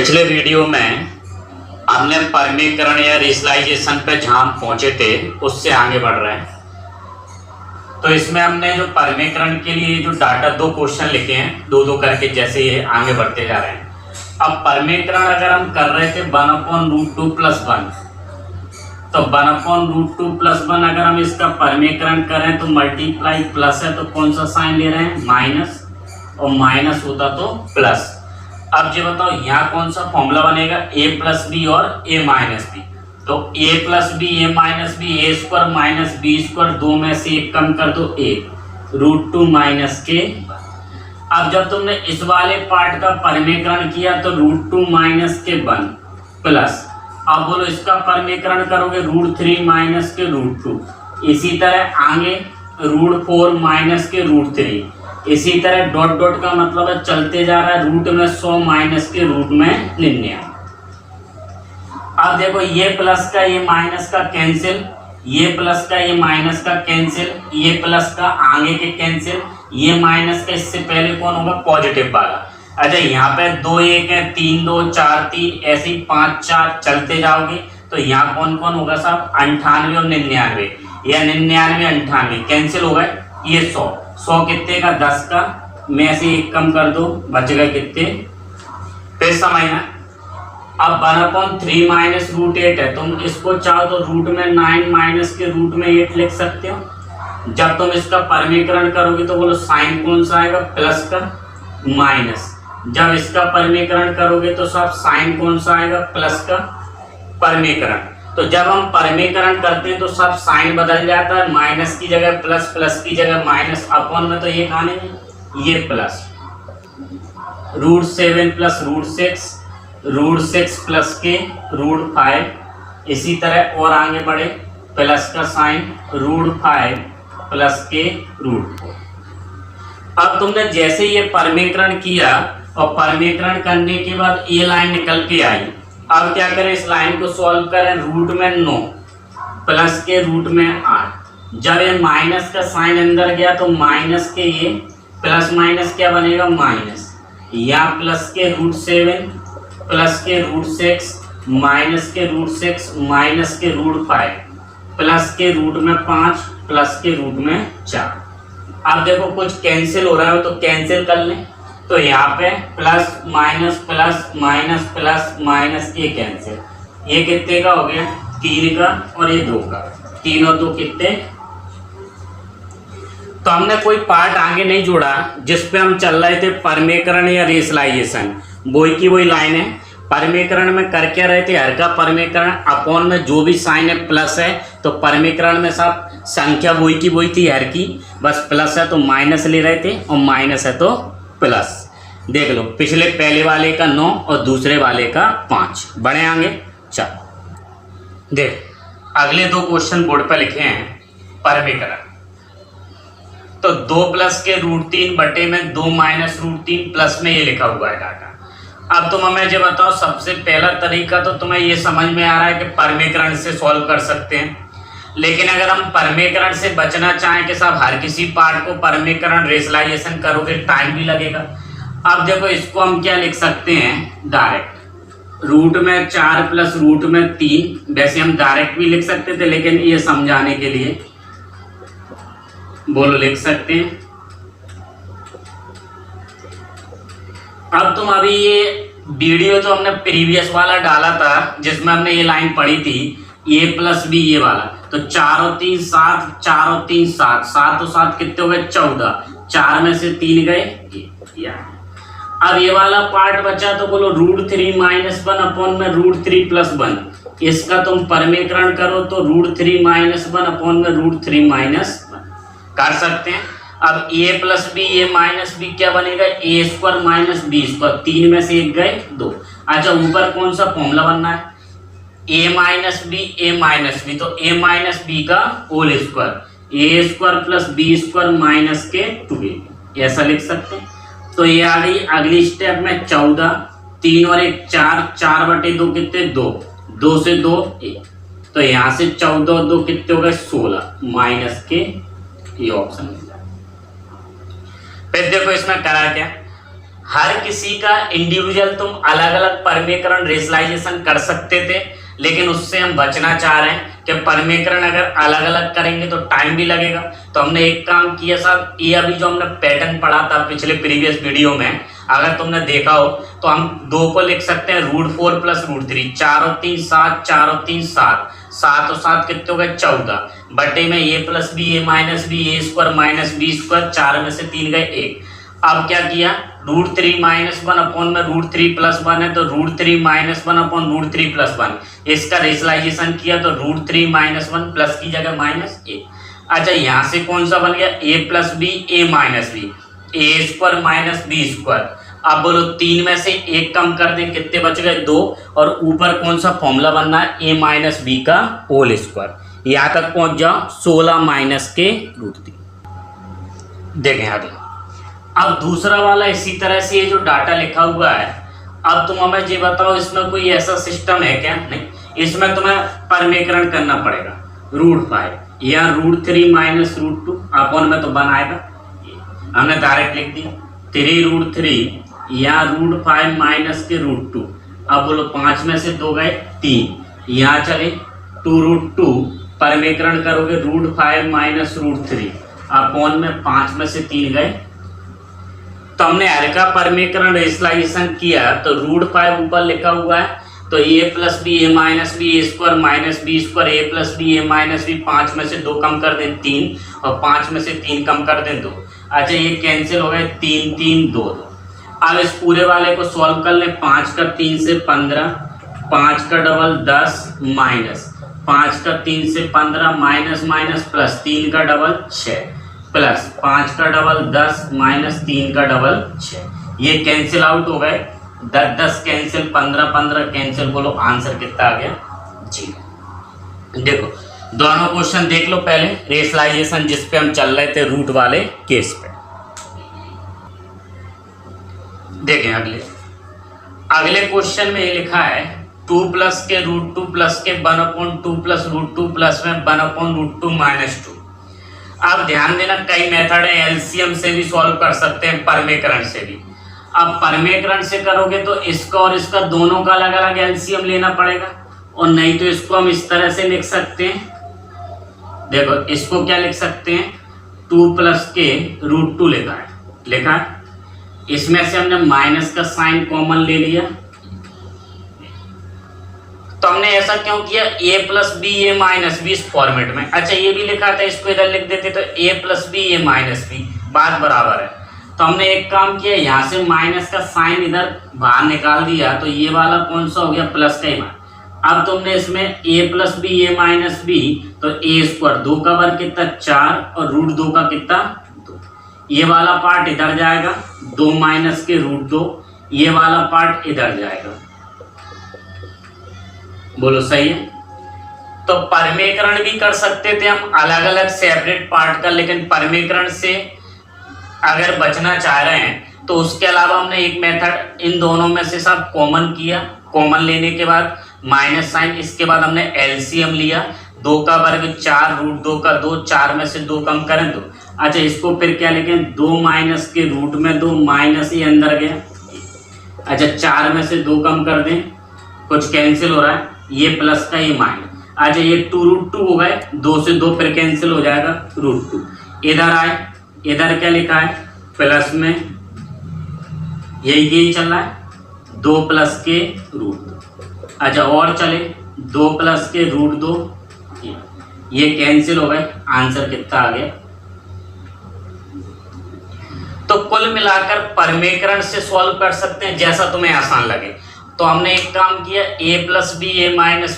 पिछले वीडियो में हमने परमीकरण या रेशनलाइजेशन पे जहाँ पहुंचे थे उससे आगे बढ़ रहे हैं। तो इसमें हमने जो परमीकरण के लिए जो डाटा दो क्वेश्चन लिखे हैं दो दो करके, जैसे ये आगे बढ़ते जा रहे हैं। अब परमीकरण अगर हम कर रहे थे 1/√2 + 1, तो 1/√2 + 1 अगर हम इसका परमीकरण करें तो मल्टीप्लाई प्लस है, तो कौन सा साइन ले रहे हैं? माइनस, और माइनस होता तो प्लस। अब ये बताओ यहाँ कौन सा फॉर्मूला बनेगा? a + b और a - b। तो a + b a - b a² - b², दो में से एक कम कर दो, 1 √2 - k। अब जब तुमने इस वाले पार्ट का परमीकरण किया तो √2 - k 1 प्लस, अब बोलो इसका परमीकरण करोगे √3 - k √2। इसी तरह आगे √4 - k √3। इसी तरह डॉट डॉट का मतलब है चलते जा रहा है, रूट में 100 - के रूट में 99। अब देखो ये प्लस का ये माइनस का कैंसिल, ये प्लस का ये माइनस का कैंसिल, ये प्लस का आगे के कैंसिल, ये माइनस का इससे पहले कौन होगा? पॉजिटिव वाला। अच्छा यहाँ पे 2 1 है, 3 2 4 3, ऐसे ही 5 4 चलते जाओगे तो यहाँ कौन कौन होगा साहब? 98 और 99, या 99 98 कैंसिल हो गए। ये 100 कितने का? 10 का, में से एक कम कर दो, बच गए कितने? फिर समझना। अब 1/3 - √8 है, तुम इसको चाहो तो रूट में 9 के रूट में 8 लिख सकते हो। जब तुम इसका परमीकरण करोगे तो बोलो साइन कौन सा आएगा? प्लस का माइनस। जब इसका परमीकरण करोगे तो सब साइन कौन सा आएगा? प्लस का परमीकरण। तो जब हम परमीकरण करते हैं तो सब साइन बदल जाता है, माइनस की जगह प्लस, प्लस की जगह माइनस, अपॉन में तो ये कहानी है, ये प्लस √7 + √6, √6 + k √5। इसी तरह और आगे बढ़े, प्लस का साइन √5 + k √4। अब तुमने जैसे ये परमीकरण किया और परमीकरण करने के बाद ये लाइन निकल के आई। अब क्या करें? इस लाइन को सॉल्व करें। रूट में 9 प्लस के रूट में 8। जब ये माइनस का साइन अंदर गया तो माइनस के ये प्लस माइनस क्या बनेगा? माइनस, या प्लस के √7 प्लस के √6 माइनस के √6 माइनस के √5 प्लस के रूट में 5 प्लस के रूट में 4। अब देखो कुछ कैंसिल हो रहा है तो कैंसिल कर लें। तो यहाँ पे plus minus plus minus plus minus, ये कैंसिल। ये कितने का हो गया? 3 का, और ये 2 का। 3 और 2 कितने? तो हमने कोई पार्ट आगे नहीं जोड़ा जिसपे हम चल रहे थे परमीकरण या रेशनलाइजेशन। वही की वही लाइन है। परमीकरण में कर क्या रहे थे? हर का परमीकरण, अपॉन में जो भी साइन है प्लस है, तो परमीकरण में सब संख्या वही की वही थी, हर की, बस प्लस है तो माइनस ले रहे थे, और माइनस है तो प्लस। देख लो पिछले पहले वाले का 9 और दूसरे वाले का 5। बढ़े आगे, चलो देख अगले दो क्वेश्चन बोर्ड पर लिखे हैं परमीकरण। तो 2 प्लस के √3 बटे में 2 माइनस √3 प्लस में ये लिखा हुआ है डाटा। अब तुम हमें ये बताओ, सबसे पहला तरीका तो तुम्हें ये समझ में आ रहा है कि परमीकरण से सॉल्व कर सकते हैं। लेकिन अगर हम परमीकरण से बचना चाहें कि साहब हर किसी पार्ट को परमीकरण रेशनलाइजेशन करोगे टाइम भी लगेगा। अब देखो इसको हम क्या लिख सकते हैं? डायरेक्ट रूट में 4 प्लस रूट में 3। वैसे हम डायरेक्ट भी लिख सकते थे, लेकिन ये समझाने के लिए बोलो लिख सकते हैं। अब तुम अभी ये वीडियो जो हमने प्रीवियस वाला डाला था जिसमें हमने ये लाइन पढ़ी थी a + b, ये वाला, तो 4 और 3 7, 4 और 3 7, 7 और 7 कितने हो गए? 14। 4 में से 3 गए, ये। अब ये वाला पार्ट बचा तो बोलो √3 - 1 अपॉन में √3 + 1। इसका तुम परमीकरण करो तो √3 - 1 अपॉन में √3 - 1 कर सकते हैं। अब a + b a - b क्या बनेगा? a² - b²। 3 में से 1 गए, 2। अच्छा ऊपर कौन सा फॉर्मूला बनना है? a - b a - b, तो a - b का होल स्क्वायर, a² + b² - के 2a, ऐसा लिख सकते हैं। तो ये आ गई अगली स्टेप में 14। 3 और 1 4, 4 बटे 2 कितने? 2, 2 से 2 1। तो यहाँ से 14 और 2 कितने हो गए? 16 माइनस के, ये ऑप्शन मिल जाए। फिर देखो इसमें करा क्या? हर किसी का इंडिविजुअल तुम अलग अलग परमीकरण रेशनलाइजेशन कर सकते थे, लेकिन उससे हम बचना चाह रहे हैं कि परमीकरण अगर अलग अलग करेंगे तो टाइम भी लगेगा। तो हमने एक काम किया साहब, ये अभी जो हमने पैटर्न पढ़ा था पिछले प्रीवियस वीडियो में, अगर तुमने देखा हो तो हम 2 को लिख सकते हैं √4 + √3, 4 और 3 7, 4 और 3 7, 7 और 7 कितने हो गए 14, बटे में a + b a - b a² - b², 4 में से 3 गए 1। अब क्या किया, √3 - 1 अपॉन में √3 + 1 है तो √3 - 1 अपॉन √3 + 1, इसका रेशनलाइजेशन किया तो √3 - 1 प्लस की जगह -a। अच्छा यहाँ से कौन सा बन गया, a + b a - b, a² - b²। अब बोलो 3 में से 1 कम कर दें, कितने बच गए 2, और ऊपर कौन सा फॉर्मूला बनना है, a - b का होल स्क्वायर। यहाँ तक पहुंच जाओ 16 - के √3। देखें अगला, अब दूसरा वाला इसी तरह से ये जो डाटा लिखा हुआ है, अब तुम हमें ये बताओ इसमें कोई ऐसा सिस्टम है क्या, नहीं, इसमें तुम्हें परमीकरण करना पड़ेगा। √5 या √3 - √2 अपॉन में तो बनाएगा, हमने डायरेक्ट लिख दिया 3√3 या √5 - के √2। अब बोलो 5 में से 2 गए 3, यहाँ चले 2√2, परमीकरण करोगे √5 - √3 अपॉन में 5 में से 3 गए। तो हमने हर का परमीकरण रेशनलाइजेशन किया तो √5 ऊपर लिखा हुआ है तो a + b a - b a² - b² a + b a - b, 5 में से 2 कम कर दें 3, और 5 में से 3 कम कर दें 2। अच्छा ये कैंसिल हो गए 3 3 2 2। अब इस पूरे वाले को सॉल्व कर लें, 5 का 3 से 15, 5 का डबल 10 माइनस 5 का 3 से 15 माइनस माइनस प्लस 3 का डबल 6 प्लस 5 का डबल 10 माइनस 3 का डबल 6। ये कैंसिल आउट हो गए, 10 10 कैंसिल, 15 15 कैंसिल, बोलो आंसर कितना आ गया, 0। देखो दोनों क्वेश्चन देख लो पहले, रेशनलाइजेशन जिस पे हम चल रहे थे रूट वाले केस पे। देखें अगले क्वेश्चन में ये लिखा है 2 + के √2 + के 1/2 + √2 प्लस में 1/√2 - 2। अब ध्यान देना, कई मेथड है, एलसीएम से भी सॉल्व कर सकते हैं, परमीकरण से भी। अब परमीकरण से करोगे तो इसका और इसका दोनों का अलग अलग एलसीएम लेना पड़ेगा, और नहीं तो इसको हम इस तरह से लिख सकते हैं। देखो इसको क्या लिख सकते हैं, 2 + के √2 लिखा है, इसमें से हमने माइनस का साइन कॉमन ले लिया। तो हमने ऐसा क्यों किया, a + b a - b इस फॉर्मेट में। अच्छा ये भी लिखा था, इसको इधर लिख देते तो a + b a - b, बात बराबर है। तो हमने एक काम किया, यहाँ से माइनस का साइन इधर बाहर निकाल दिया, तो ये वाला कौन सा हो गया, प्लस का ही मान। अब तुमने इसमें a + b a - b, तो a², 2 का वर्ग कितना 4, और √2 का कितना 2। ये वाला पार्ट इधर जाएगा, 2 - के √2, ये वाला पार्ट इधर जाएगा। बोलो सही है। तो परमीकरण भी कर सकते थे हम अलग अलग सेपरेट पार्ट का, लेकिन परमीकरण से अगर बचना चाह रहे हैं तो उसके अलावा हमने एक मेथड इन दोनों में से सब कॉमन किया। कॉमन लेने के बाद माइनस साइन, इसके बाद हमने एलसीएम लिया, 2 का वर्ग 4, √2 का 2, 4 में से 2 कम करें 2। अच्छा इसको फिर क्या लिखें, 2 - के रूट में 2 माइनस ये अंदर गया। अच्छा 4 में से 2 कम कर दें, कुछ कैंसिल हो रहा है, ये प्लस का ये माइनस। अच्छा ये 2√2 हो गए, 2 से 2 फिर कैंसिल हो जाएगा, √2 इधर आए, इधर क्या लिखा है प्लस में, यही चल रहा है 2 + के √2। अच्छा और चले 2 + के √2, ये कैंसिल हो गए, आंसर कितना आ गया। तो कुल मिलाकर परमीकरण से सॉल्व कर सकते हैं जैसा तुम्हें आसान लगे। तो हमने एक काम किया, a + b a - b a²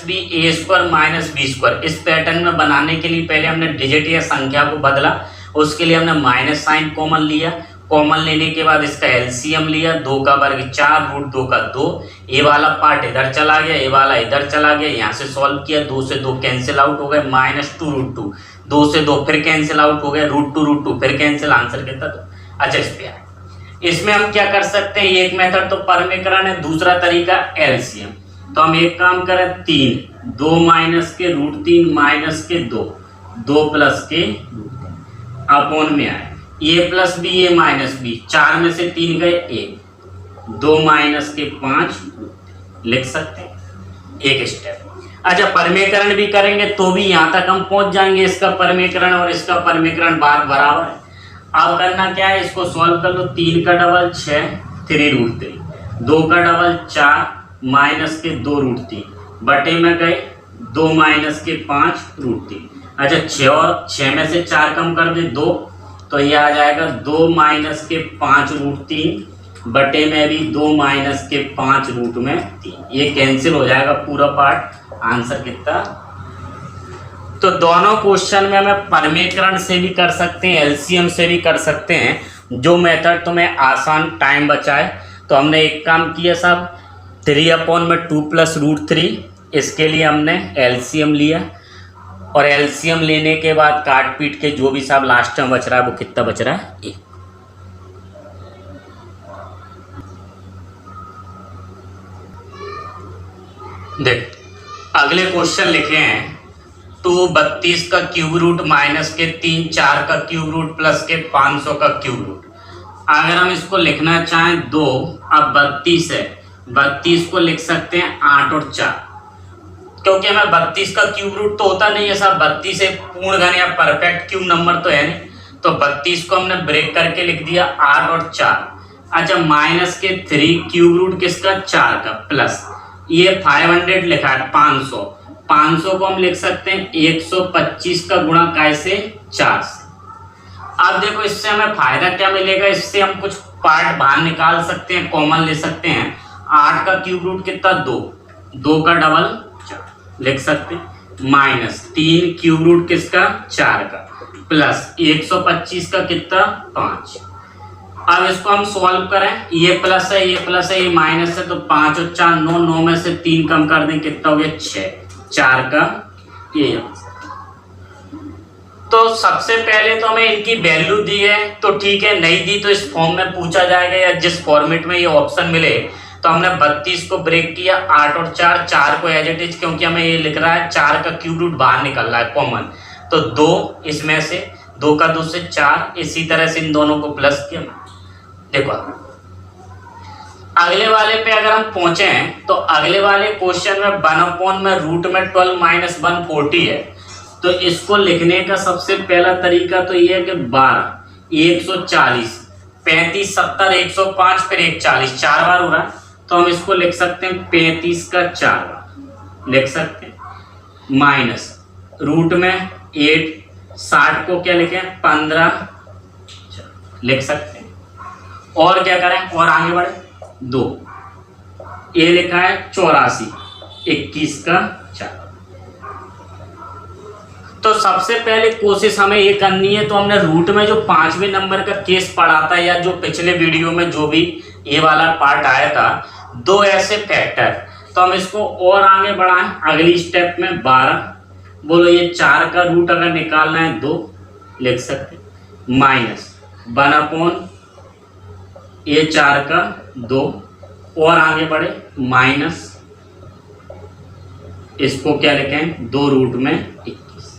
- b², इस पैटर्न में बनाने के लिए पहले हमने डिजिट या संख्या को बदला, उसके लिए हमने माइनस साइन कॉमन लिया। कॉमन लेने के बाद इसका एलसीएम लिया, 2 का वर्ग 4, √2 का 2, ये वाला पार्ट इधर चला गया, ये वाला इधर चला गया, यहाँ से सॉल्व किया, 2 से 2 कैंसिल आउट हो गए, -2√2, 2 से 2 फिर कैंसिल आउट हो गए, √2 फिर कैंसिल, आंसर कितना 2। अच्छा इस पे आए, इसमें हम क्या कर सकते हैं, एक मेथड तो परमीकरण है, दूसरा तरीका एलसीएम। तो हम एक काम करें, 3, 2 - के √3 - के 2, 2 + के √3 अपॉन में आए, a + b a - b, 4 में से 3 गए 1, 2 माइनस के 5 लिख सकते हैं, एक स्टेप। अच्छा, परमीकरण भी करेंगे तो भी यहाँ तक हम पहुंच जाएंगे, इसका परमीकरण और इसका परमीकरण बराबर है। अब करना क्या है, इसको सॉल्व कर लो। 3 का डबल 6, 3√3, 2 का डबल 4 माइनस के 2√3 बटे में गए 2 माइनस के 5√3। अच्छा, 6 और 6 में से 4 कम कर दे 2, तो ये आ जाएगा 2 माइनस के 5√3 बटे में भी 2 माइनस के 5√3। ये कैंसिल हो जाएगा पूरा पार्ट। आंसर कितना? तो दोनों क्वेश्चन में हमें परमीकरण से भी कर सकते हैं, एलसीएम से भी कर सकते हैं, जो मेथड तुम्हें आसान टाइम बचाए। तो हमने एक काम किया साहब, 3/2 + √3, इसके लिए हमने एलसीएम लिया, और एलसीएम लेने के बाद काट पीट के जो भी साहब लास्ट में बच रहा है वो कितना बच रहा है, 1। देख, अगले क्वेश्चन लिखे हैं 232 का क्यूब रूट माइनस के 3, 4 का क्यूब रूट प्लस के 500 का क्यूब रूट। अगर हम इसको लिखना चाहें 2, अब 32 है, 32 को लिख सकते हैं 8 और 4, क्योंकि हमें 32 का क्यूब रूट तो होता नहीं है साहब, 32 एक पूर्ण घन या परफेक्ट क्यूब नंबर तो है नहीं, तो 32 को हमने ब्रेक करके लिख दिया 8 और 4। अच्छा, माइनस के 3 क्यूब रूट किसका, 4 का, प्लस ये 500 लिखा है 500, 500 को हम लिख सकते हैं 125 का गुणा कैसे, 4 से। अब देखो इससे हमें फायदा क्या मिलेगा, इससे हम कुछ पार्ट बाहर निकाल सकते हैं, कॉमन ले सकते हैं। 8 का क्यूब रूट कितना, 2, 2 का डबल 4 लिख सकते हैं, माइनस 3 क्यूब रूट किसका, 4 का, प्लस 125 का कितना, 5। अब इसको हम सॉल्व करें, ये प्लस है, ये प्लस है, ये माइनस है, तो 5 और 4 9, 9 में से 3 कम कर दें, कितना हो गया, 6, 4 का ये। तो सबसे पहले तो हमें इनकी वैल्यू दी है तो ठीक है, नहीं दी तो इस फॉर्म में पूछा जाएगा, या जिस फॉर्मेट में ये ऑप्शन मिले। तो हमने 32 को ब्रेक किया, 8 और 4, 4 को एज इट इज, क्योंकि हमें ये लिख रहा है 4 का क्यूब रूट बाहर निकल रहा है कॉमन, तो 2 इसमें से, 2 का 2 से 4, इसी तरह से इन दोनों को प्लस किया। देखो अगले वाले पे अगर हम पहुंचे हैं तो अगले वाले क्वेश्चन में 1/, में रूट में 12 - 1 40 है, तो इसको लिखने का सबसे पहला तरीका तो ये है कि 12, 140, 35, 70, 105, फिर 140, 4 बार हो रहा है, तो हम इसको लिख सकते हैं 35 का 4 बार लिख सकते हैं, माइनस रूट में 8, 60 को क्या लिखें, 15 लिख सकते हैं। और क्या करें, और आगे बढ़े, 2, ये लिखा है 84, 21 का 4। तो सबसे पहले कोशिश हमें ये करनी है, तो हमने रूट में जो 5वें नंबर का केस पढ़ा था, या जो पिछले वीडियो में जो भी ये वाला पार्ट आया था, 2 ऐसे फैक्टर, तो हम इसको और आगे बढ़ाएं अगली स्टेप में 12, बोलो ये 4 का रूट अगर निकालना है 2 लिख सकते, माइनस 1/, ये 4 का 2, और आगे बढ़े माइनस, इसको क्या लिखें, 2 रूट में 21।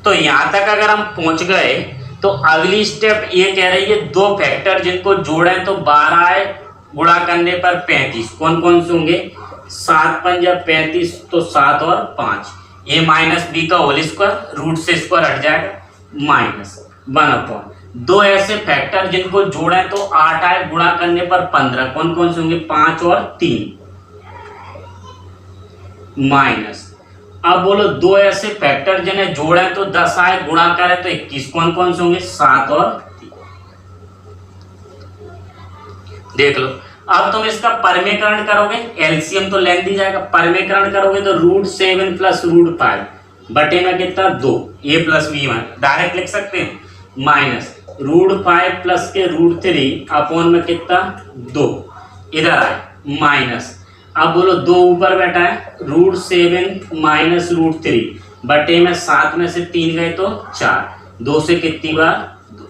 तो यहां तक अगर हम पहुंच गए तो अगली स्टेप ये कह रही है 2 फैक्टर जिनको जोड़ें तो 12 है, गुणा करने पर 35, कौन कौन से होंगे, 7 पंजा 35, तो 7 और 5, ये माइनस b का होल स्क्वायर, रूट से स्क्वायर हट जाएगा, माइनस 1/। 2 ऐसे फैक्टर जिनको जोड़ें तो 8 आए, गुणा करने पर 15, कौन कौन से होंगे, 5 और 3, माइनस। अब बोलो 2 ऐसे फैक्टर जिन्हें जोड़ें तो 10 आए, गुणा करें तो 21, कौन कौन से होंगे, 7 और 3। देख लो, अब तुम इसका परमीकरण करोगे, एलसीएम तो लेंथ दी जाएगा, परमीकरण करोगे तो √7 + √5 बटे में कितना, 2, a + b डायरेक्ट लिख सकते हैं, माइनस √5 प्लस के √3 अपॉन में कितना, 2, इधर आए माइनस। अब बोलो 2 ऊपर बैठा है, √7 माइनस √3 बटे में 7 में से 3 गए तो 4, 2 से कितनी बार, 2।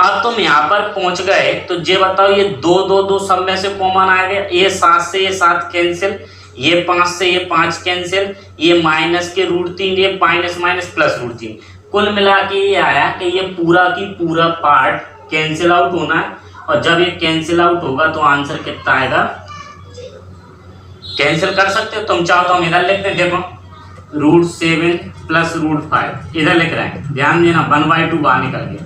अब तुम यहाँ पर पहुंच गए तो ये बताओ, ये 2 2 2 सब में से कॉमन आएगा, ये 7 से ये 7 कैंसिल, ये 5 से ये 5 कैंसिल, ये माइनस के √3, ये माइनस माइनस प्लस √3, कुल मिला के ये आया कि ये पूरा की पूरा पार्ट कैंसिल आउट होना है, और जब ये कैंसिल आउट होगा तो आंसर कितना आएगा, कैंसिल कर सकते हो तुम चाहो तो हम इधर लिखते हैं, देखो √7 प्लस √5 इधर लिख रहे हैं, ध्यान देना 1/2 बाहर निकल गया,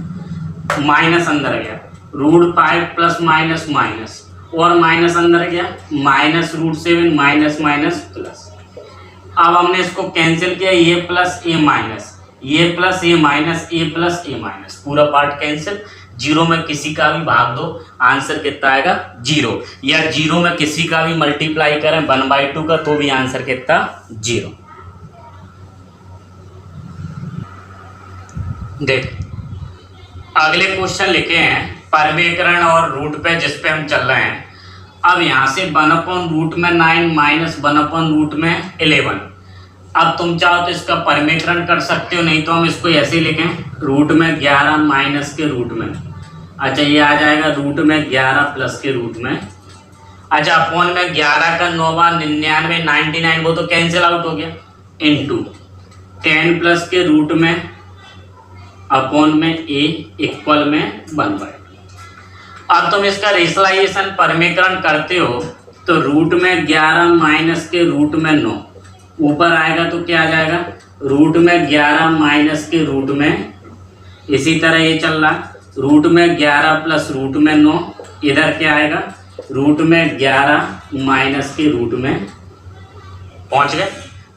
माइनस अंदर गया, √5 प्लस माइनस माइनस और माइनस अंदर गया, माइनस √7 माइनस माइनस प्लस। अब हमने इसको कैंसिल किया, ये प्लस ये माइनस, ये प्लस ये माइनस, ये प्लस ये माइनस, पूरा पार्ट कैंसिल। जीरो में किसी का भी भाग दो आंसर कितना आएगा 0, या जीरो में किसी का भी मल्टीप्लाई करें 1/2 का तो भी आंसर कितना 0। देख अगले क्वेश्चन लिखे हैं परमेकरण और रूट पे, जिस पे हम चल रहे हैं। अब यहाँ से 1/√9 माइनस 1/√11। अब तुम चाहो तो इसका परमेकरण कर सकते हो, नहीं तो हम इसको ऐसे लिखें √11 माइनस के रूट में, अच्छा ये आ जाएगा √11 प्लस के रूट में, अच्छा अपॉन में 11 का 9 बार 99 99 वो तो कैंसिल आउट हो गया, इनटू 10 प्लस के रूट में अपॉन में a इक्वल में 1/2। अब तुम इसका रेशनलाइजेशन परमेकरण करते हो तो रूट में 11 माइनस के रूट में 9 ऊपर आएगा तो क्या आ जाएगा, रूट में 11 माइनस के रूट में, इसी तरह ये चल रहा है रूट में 11 प्लस रूट में 9, इधर क्या आएगा रूट में 11 माइनस के रूट में, पहुंच गए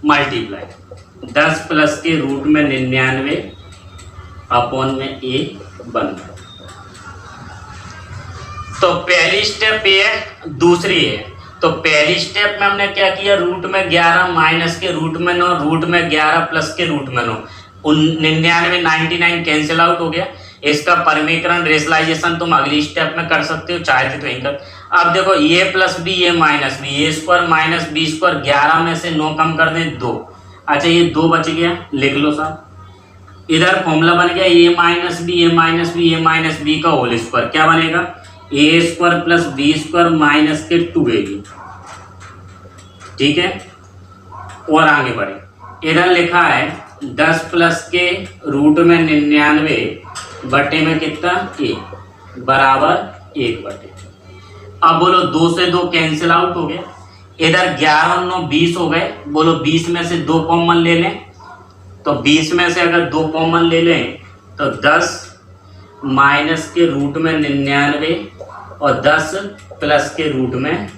मल्टीप्लाई 10 प्लस के रूट में 99 अपॉन में a बन। तो पहली स्टेप ये है, दूसरी है। तो पहली स्टेप में हमने क्या किया, रूट में 11 माइनस के रूट में 9, रूट में 11 प्लस के रूट में 9, 99 99 कैंसिल आउट हो गया। इसका परमेकरण रेशनलाइजेशन तुम अगली स्टेप में कर सकते हो, चाहे तो यहीं कर। अब देखो ये प्लस बी ये माइनस बी, ये स्क्वायर माइनस बी स्क्वायर, 11 में से 9 कम कर दें 2, अच्छा ये 2 बच गया, लिख लो साहब। इधर फॉर्मूला बन गया A minus B A minus B A minus B का होल स्क्वायर, क्या बनेगा A square plus B square minus के 2ab, ठीक है। और आगे बढ़े, इधर लिखा है 10 प्लस के रूट में 99 बटे में कितना a बराबर 1/। अब बोलो 2 से 2 कैंसिल आउट हो गया, इधर 11 और 9 20 हो गए, बोलो 20 में से 2 कॉमन ले लें, तो 20 में से अगर 2 कॉमन ले लें तो 10 माइनस के रूट में 99 और 10 प्लस के रूट में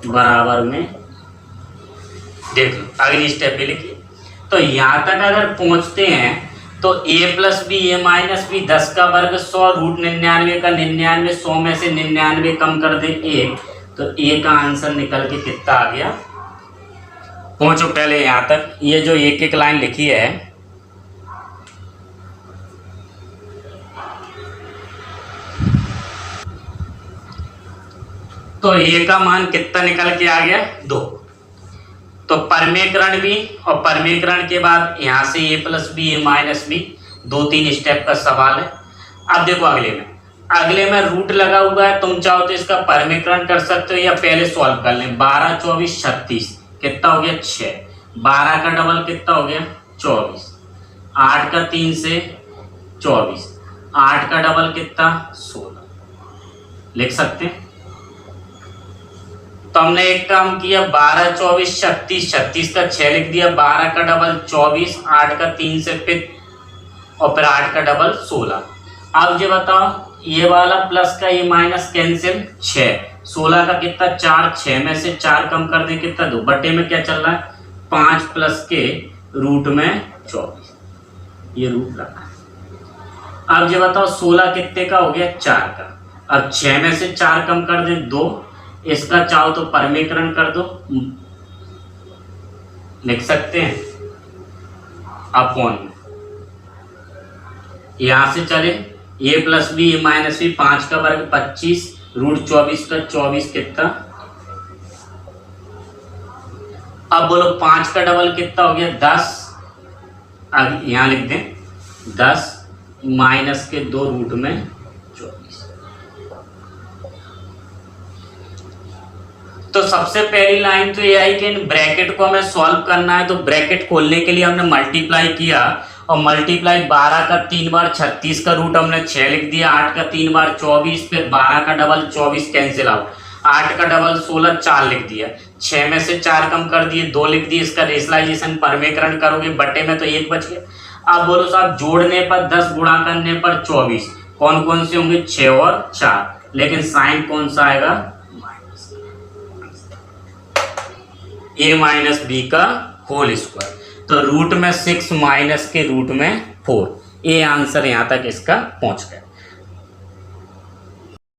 बराबर में, देख लो अगली स्टेप पे लिखिए। तो यहाँ तक अगर पहुँचते हैं तो a plus B A minus B 10 का वर्ग 100 रूट 99 का 99, 100 में से 99 कम कर दे 1, तो a का आंसर निकल के कितना आ गया। पहुँचो पहले यहाँ तक, ये जो एक एक लाइन लिखी है तो a का मान कितना निकल के आ गया 2। तो परमेकरण भी, और परमेकरण के बाद यहाँ से a plus B A minus B, 2-3 step का सवाल है। अब देखो अगले में रूट लगा हुआ है, तुम चाहो तो इसका परमेकरण कर सकते हो या पहले सॉल्व कर लें। 12 24 36 कितना हो गया 6, 12 का डबल कितना हो गया 24, 8 का 3 से 24, 8 का डबल कितना 16, लिख सकते हैं। तो हमने एक काम किया 12 24 36, 36 का 6 लिख दिया, 12 का डबल 24, 8 का 3 से फिर और फिर 8 का डबल 16। अब ये बताओ ये वाला प्लस का ये माइनस कैंसिल, 6 16 का कितना 4, 6 में से 4 कम कर दें कितना 2, बटे में क्या चल रहा है 5 प्लस के रूट में 24, ये रूट लगा है। अब ये बताओ 16 कितने का हो गया 4 का, अब 6 में से 4 कम कर दें 2, इसका चाहो तो परमेकरण कर दो, लिख सकते हैं अपॉन, यहां से चले a plus B A minus B, 5 का वर्ग 25 रूट 24 का 24 कितना। अब बोलो 5 का डबल कितना हो गया 10, अब यहां लिख दें 10 माइनस के 2 रूट में 24। तो सबसे पहली लाइन तो ये आई कि इन ब्रैकेट को हमें सॉल्व करना है, तो ब्रैकेट खोलने के लिए हमने मल्टीप्लाई किया और मल्टीप्लाई 12 का 3 बार 36 का रूट हमने 6 लिख दिया, 8 का 3 बार 24, फिर 12 का डबल 24 कैंसिल आउट, 8 का डबल 16 4 लिख दिया, 6 में से 4 कम कर दिए 2 लिख दिए। इसका रेशनलाइजेशन परमेकरण करोगे बट्टे में तो 1 बच गया। अब बोलो साहब जोड़ने पर 10 गुणा करने पर 24 कौन कौन से होंगे 6 और 4, लेकिन साइन कौन सा आएगा a माइनस बी का होल स्क्वायर। तो रूट में 6 माइनस के रूट में 4, ये आंसर यहाँ तक इसका पहुंच गया।